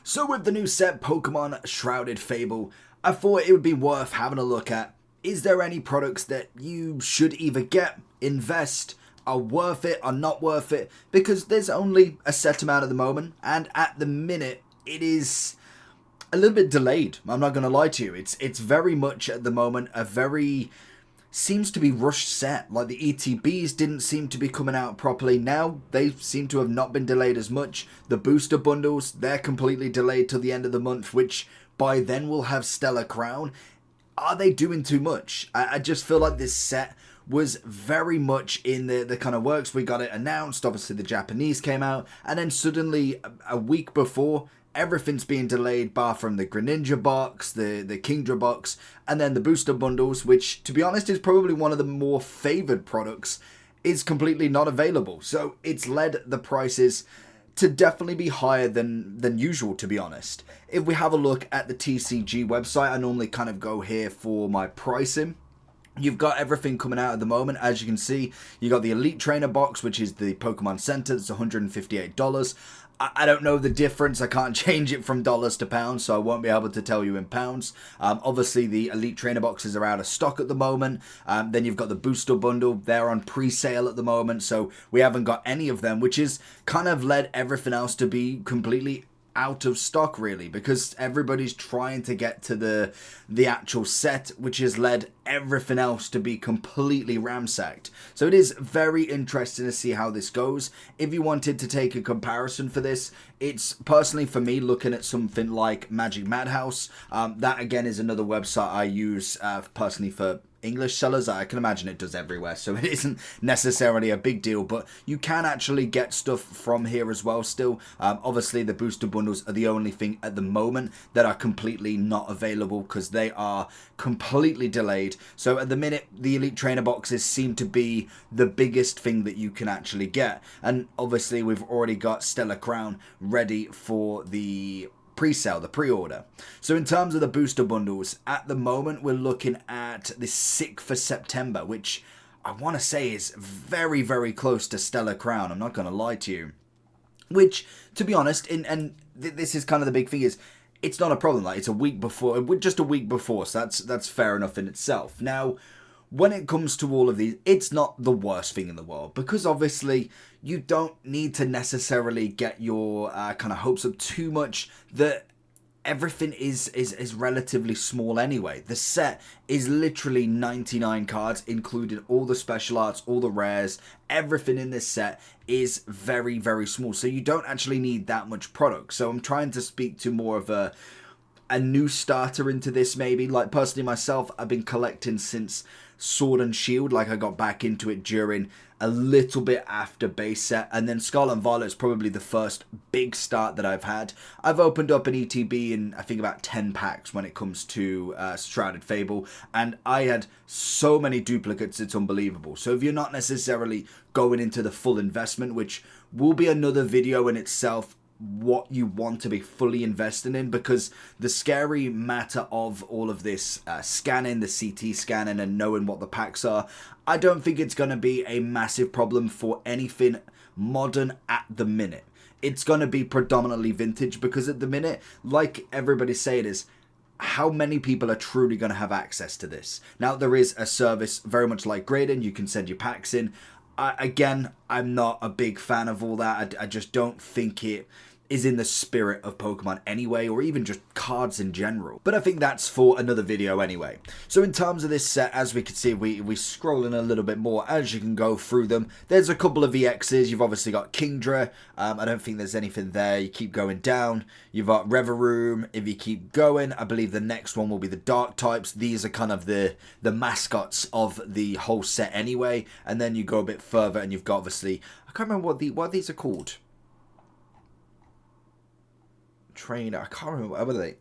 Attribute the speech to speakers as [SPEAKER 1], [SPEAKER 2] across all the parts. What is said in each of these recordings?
[SPEAKER 1] So with the new set Pokemon Shrouded Fable, I thought it would be worth having a look at. Is there any products that you should either get, invest, are worth it, are not worth it? Because there's only a set amount at the moment, and at the minute it is a little bit delayed. I'm not going to lie to you. It's very much at the moment a very seems to be rushed set. Like the ETBs didn't seem to be coming out properly. Now they seem to have not been delayed as much. The booster bundles, they're completely delayed till the end of the month, which by then will have Stellar Crown. Are they doing too much? I just feel like this set was very much in the kind of works. We got it announced, obviously the Japanese came out, and then suddenly a week before, everything's being delayed bar from the Greninja box, the Kingdra box, and then the booster bundles, which to be honest is probably one of the more favoured products, is completely not available. So it's led the prices to definitely be higher than usual, to be honest. If we have a look at the TCG website, I normally kind of go here for my pricing. You've got everything coming out at the moment. As you can see, you got the Elite Trainer box, which is the Pokemon Center. It's $158. I don't know the difference. I can't change it from dollars to pounds, so I won't be able to tell you in pounds. Obviously, the Elite Trainer boxes are out of stock at the moment. Then you've got the Booster Bundle. They're on pre-sale at the moment, so we haven't got any of them, which is kind of led everything else to be completely out of stock, really, because everybody's trying to get to the actual set, which has led everything else to be completely ramsacked. So it is very interesting to see how this goes. If you wanted to take a comparison for this, it's personally for me looking at something like Magic Madhouse. That again is another website I use personally for English sellers. I can imagine it does everywhere, so it isn't necessarily a big deal, but you can actually get stuff from here as well still. Obviously the booster bundles are the only thing at the moment that are completely not available because they are completely delayed. So at the minute the Elite Trainer boxes seem to be the biggest thing that you can actually get, and obviously we've already got Stellar Crown ready for the pre-sale, the pre-order. So in terms of the booster bundles, at the moment we're looking at the 6th of September, which I want to say is very, very close to Stellar Crown. I'm not going to lie to you. Which, to be honest, this is kind of the big thing, is it's not a problem. Like, it's a week before, just a week before, so that's fair enough in itself. Now, when it comes to all of these, it's not the worst thing in the world, because obviously you don't need to necessarily get your kind of hopes up too much. That everything is relatively small anyway. The set is literally 99 cards, including all the special arts, all the rares. Everything in this set is very, very small, so you don't actually need that much product. So I'm trying to speak to more of a new starter into this, maybe. Like, personally myself, I've been collecting since Sword and Shield. Like, I got back into it during a little bit after base set, and then Scarlet and Violet is probably the first big start that I've had. I've opened up an ETB in I think about 10 packs when it comes to Shrouded Fable, and I had so many duplicates, it's unbelievable. So if you're not necessarily going into the full investment, which will be another video in itself, what you want to be fully invested in, because the scary matter of all of this scanning, the CT scanning and knowing what the packs are, I don't think it's going to be a massive problem for anything modern at the minute. It's going to be predominantly vintage, because at the minute, like everybody's saying, is how many people are truly going to have access to this. Now, there is a service very much like Graydon. You can send your packs in. Again, I'm not a big fan of all that. I just don't think it is in the spirit of Pokemon anyway, or even just cards in general. But I think that's for another video anyway. So in terms of this set, as we can see, we scroll in a little bit more as you can go through them. There's a couple of EXs. You've obviously got Kingdra. I don't think there's anything there. You keep going down. You've got Reveroom. If you keep going, I believe the next one will be the Dark types. These are kind of the mascots of the whole set anyway. And then you go a bit further and you've got, obviously, I can't remember what these are called. Trainer, I can't remember, what are they?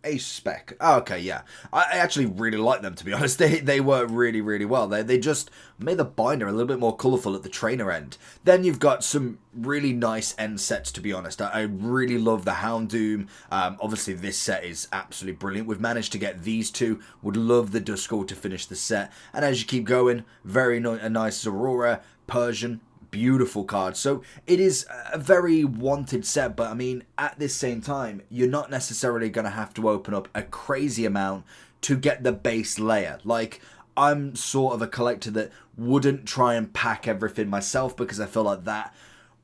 [SPEAKER 1] Ace Spec. Oh, okay, yeah. I actually really like them, to be honest. They work really, really well. They just made the binder a little bit more colourful at the trainer end. Then you've got some really nice end sets, to be honest. I really love the Houndoom. Obviously, this set is absolutely brilliant. We've managed to get these two. Would love the Duskull to finish the set. And as you keep going, a nice Aurora, Persian, beautiful card. So it is a very wanted set, but I mean, at this same time, you're not necessarily going to have to open up a crazy amount to get the base layer. Like, I'm sort of a collector that wouldn't try and pack everything myself because I feel like that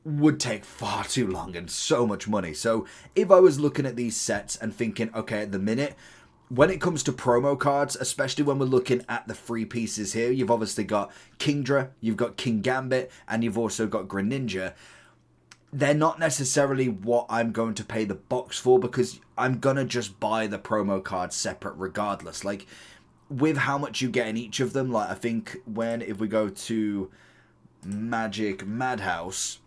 [SPEAKER 1] would take far too long and so much money. So if I was looking at these sets and thinking, okay, at the minute, when it comes to promo cards, especially when we're looking at the free pieces here, you've obviously got Kingdra, you've got King Gambit, and you've also got Greninja. They're not necessarily what I'm going to pay the box for because I'm going to just buy the promo cards separate regardless. Like, with how much you get in each of them, like, I think if we go to Magic Madhouse,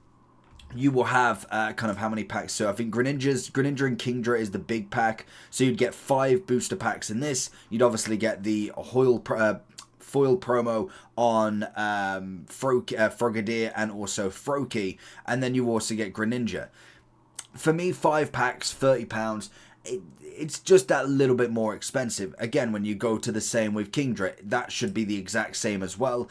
[SPEAKER 1] you will have kind of how many packs. So I think Greninja and Kingdra is the big pack. So you'd get 5 booster packs in this. You'd obviously get the foil promo on Frogadier and also Froakie. And then you also get Greninja. For me, 5 packs, £30. It's just that little bit more expensive. Again, when you go to the same with Kingdra, that should be the exact same as well.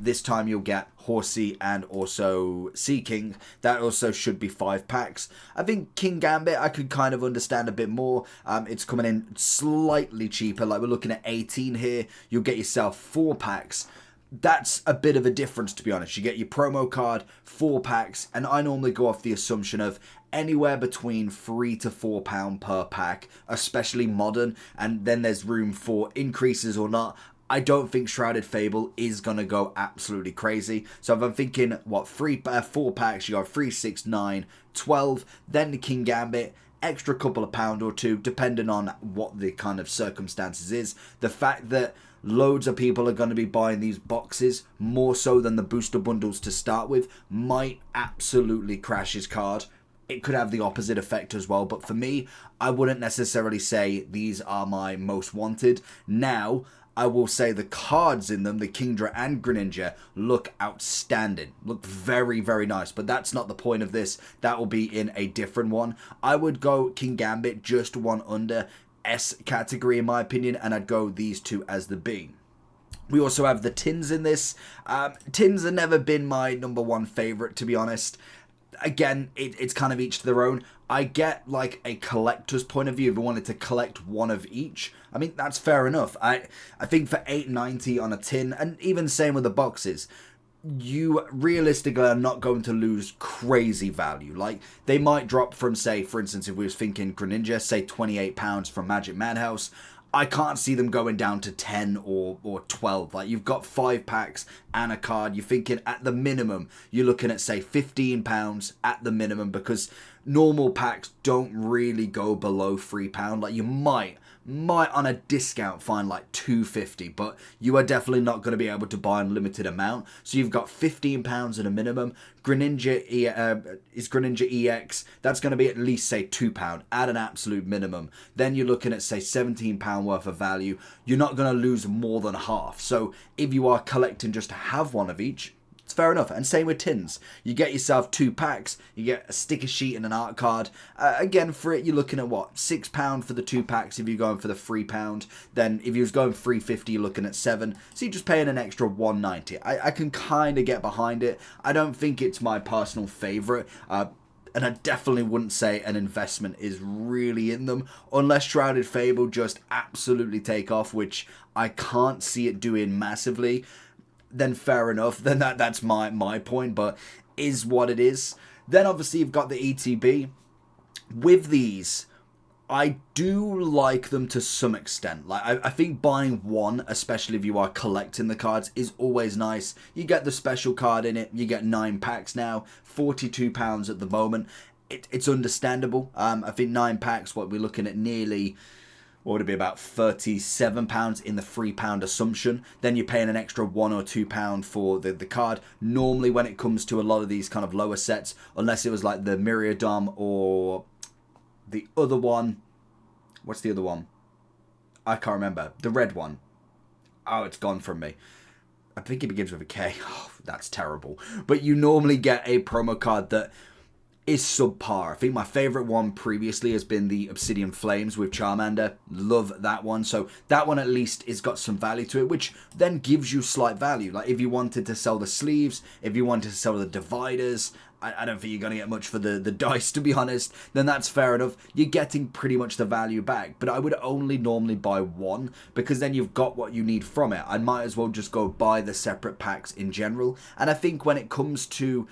[SPEAKER 1] This time you'll get Horsey and also Sea King. That also should be 5 packs. I think King Gambit I could kind of understand a bit more. It's coming in slightly cheaper. Like, we're looking at 18 here. You'll get yourself 4 packs. That's a bit of a difference, to be honest. You get your promo card, 4 packs, and I normally go off the assumption of anywhere between £3 to £4 per pack, especially modern, and then there's room for increases or not. I don't think Shrouded Fable is going to go absolutely crazy. So if I'm thinking, 4 packs, you got 3, 6, 9, 12, then the King Gambit, extra couple of pound or two, depending on what the kind of circumstances is. The fact that loads of people are going to be buying these boxes, more so than the booster bundles to start with, might absolutely crash his card. It could have the opposite effect as well, but for me, I wouldn't necessarily say these are my most wanted. Now, I will say the cards in them, the Kingdra and Greninja, look outstanding. Look very, very nice, but that's not the point of this. That will be in a different one. I would go King Gambit just one under S category in my opinion, and I'd go these two as the B. We also have the tins in this. Tins have never been my number one favourite, to be honest. Again, it's kind of each to their own. I get like a collector's point of view if you wanted to collect one of each. I mean, that's fair enough. I think for $8.90 on a tin, and even same with the boxes, you realistically are not going to lose crazy value. Like, they might drop from, say, for instance, if we was thinking Greninja, say £28 from Magic Madhouse, I can't see them going down to 10 or 12. Like, you've got 5 packs and a card. You're thinking at the minimum, you're looking at, say, £15 at the minimum, because normal packs don't really go below £3. Like, you might on a discount find like $2.50, but you are definitely not going to be able to buy an unlimited amount. So you've got £15 at a minimum. Greninja EX, that's going to be at least, say, £2 at an absolute minimum. Then you're looking at, say, £17 worth of value. You're not going to lose more than half. So if you are collecting just to have one of each, it's fair enough. And same with tins. You get yourself 2 packs, you get a sticker sheet and an art card. Again, for it, you're looking at what? £6 for the 2 packs if you're going for the £3. Then if you was going $3.50, you're looking at £7. So you're just paying an extra $1.90. I can kind of get behind it. I don't think it's my personal favourite. And I definitely wouldn't say an investment is really in them, unless Shrouded Fable just absolutely take off, which I can't see it doing massively. Then fair enough, then that's my point, but is what it is. Then obviously you've got the ETB. With these, I do like them to some extent. Like, I think buying one, especially if you are collecting the cards, is always nice. You get the special card in it, you get 9 packs now, £42 at the moment. It's understandable. I think 9 packs, what we're looking at, nearly, what would it be, about £37 in the £3 assumption. Then you're paying an extra £1 or £2 for the card. Normally when it comes to a lot of these kind of lower sets, unless it was like the Myriadom or the other one, what's the other one? I can't remember. The red one. Oh, it's gone from me. I think it begins with a K. Oh, that's terrible. But you normally get a promo card that is subpar. I think my favorite one previously has been the Obsidian Flames with Charmander. Love that one. So that one at least has got some value to it, which then gives you slight value. Like if you wanted to sell the sleeves, if you wanted to sell the dividers, I don't think you're going to get much for the dice, to be honest, then that's fair enough. You're getting pretty much the value back. But I would only normally buy one, because then you've got what you need from it. I might as well just go buy the separate packs in general. And I think when it comes to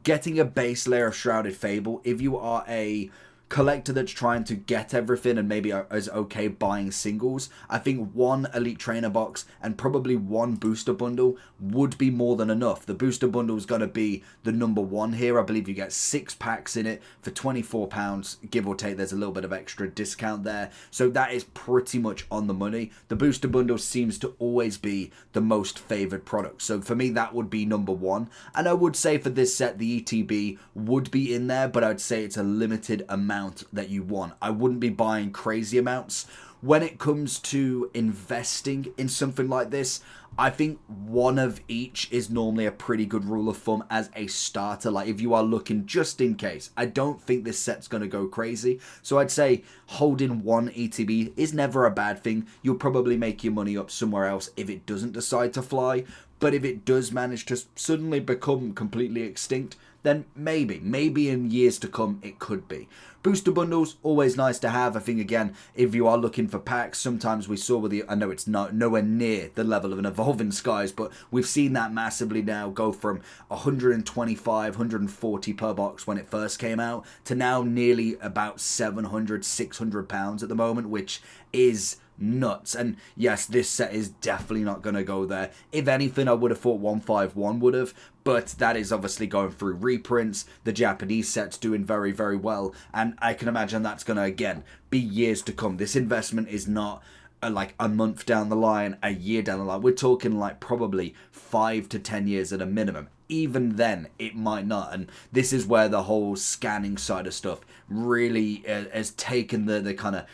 [SPEAKER 1] getting a base layer of Shrouded Fable, if you are a collector that's trying to get everything and maybe is okay buying singles, I think one Elite Trainer box and probably one booster bundle would be more than enough. The booster bundle is going to be the number one here. I believe you get 6 packs in it for £24, give or take. There's a little bit of extra discount there, so that is pretty much on the money. The booster bundle seems to always be the most favored product, so for me that would be number one. And I would say for this set the ETB would be in there, but I'd say it's a limited amount that you want. I wouldn't be buying crazy amounts. When it comes to investing in something like this, I think one of each is normally a pretty good rule of thumb as a starter. Like if you are looking just in case, I don't think this set's going to go crazy. So I'd say holding one ETB is never a bad thing. You'll probably make your money up somewhere else if it doesn't decide to fly. But if it does manage to suddenly become completely extinct, then maybe in years to come it could be. Booster bundles, always nice to have. I think, again, if you are looking for packs, sometimes we saw with the, I know it's not nowhere near the level of an Evolving Skies, but we've seen that massively now go from 125, 140 per box when it first came out to now nearly about 700, 600 pounds at the moment, which is nuts. And yes, this set is definitely not going to go there. If anything, I would have thought 151 would have, but that is obviously going through reprints. The Japanese set's doing very, very well, and I can imagine that's going to, again, be years to come. This investment is not like a month down the line, a year down the line. We're talking like probably 5 to 10 years at a minimum. Even then, it might not. And this is where the whole scanning side of stuff really has taken the kind of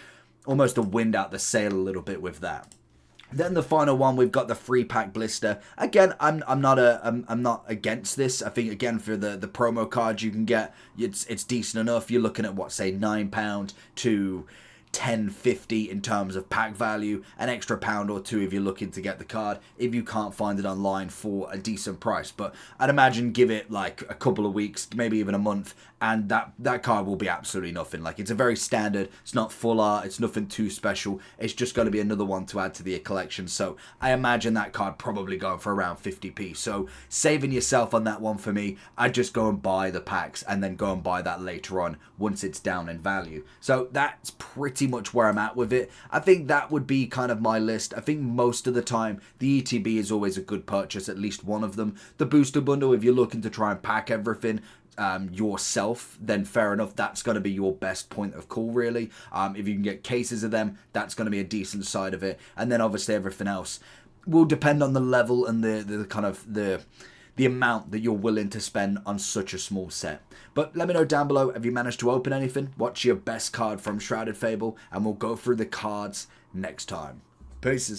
[SPEAKER 1] almost the wind out the sail a little bit with that. Then the final one, we've got the free pack blister. Again, I'm not against this. I think, again, for the promo cards you can get, it's decent enough. You're looking at what, say £9 to £10.50 in terms of pack value, an extra £1 or £2 if you're looking to get the card, if you can't find it online for a decent price. But I'd imagine give it like a couple of weeks, maybe even a month, and that card will be absolutely nothing. Like, it's a very standard, it's not full art, it's nothing too special, it's just going to be another one to add to the collection. So I imagine that card probably going for around 50p. So saving yourself on that one for me, I'd just go and buy the packs and then go and buy that later on once it's down in value. So that's pretty much where I'm at with it. I think that would be kind of my list. I think most of the time the ETB is always a good purchase, at least one of them. The booster bundle, if you're looking to try and pack everything yourself, then fair enough, that's going to be your best point of call, really. If you can get cases of them, that's going to be a decent side of it. And then obviously everything else will depend on the level and the kind of the amount that you're willing to spend on such a small set. But let me know down below, have you managed to open anything? What's your best card from Shrouded Fable? And we'll go through the cards next time. Peace.